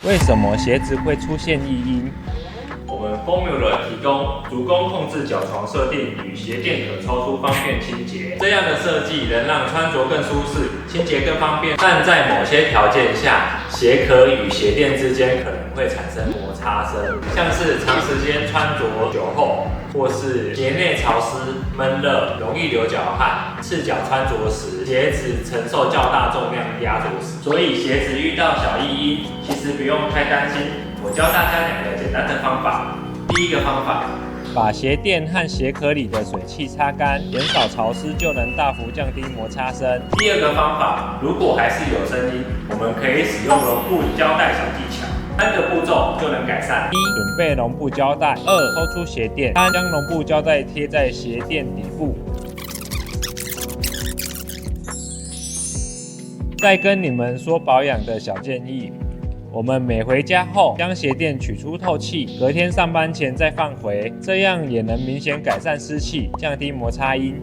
为什么鞋子会出现异音？我们 Formula 提供足弓控制脚床设定与鞋垫可抽出，方便清洁。这样的设计能让穿着更舒适，清洁更方便。但在某些条件下，鞋壳与鞋垫之间可能会产生摩擦声，像是长时间穿着久后，或是鞋内潮湿、闷热、容易流脚汗、赤脚穿着时，鞋子承受较大重量压着时。所以鞋子遇到小异音，其实不用太担心。我教大家2个简单的方法。第一个方法，把鞋垫和鞋壳里的水汽擦干，减少潮湿，就能大幅降低摩擦声。第二个方法，如果还是有声音，我们可以使用绒布胶带小技巧。3个步骤就能改善。1. 准备绒布胶带。2. 抽出鞋垫。3. 将绒布胶带贴在鞋垫底部。再跟你们说保养的小建议。我们每回家后，将鞋垫取出透气，隔天上班前再放回，这样也能明显改善湿气，降低摩擦音。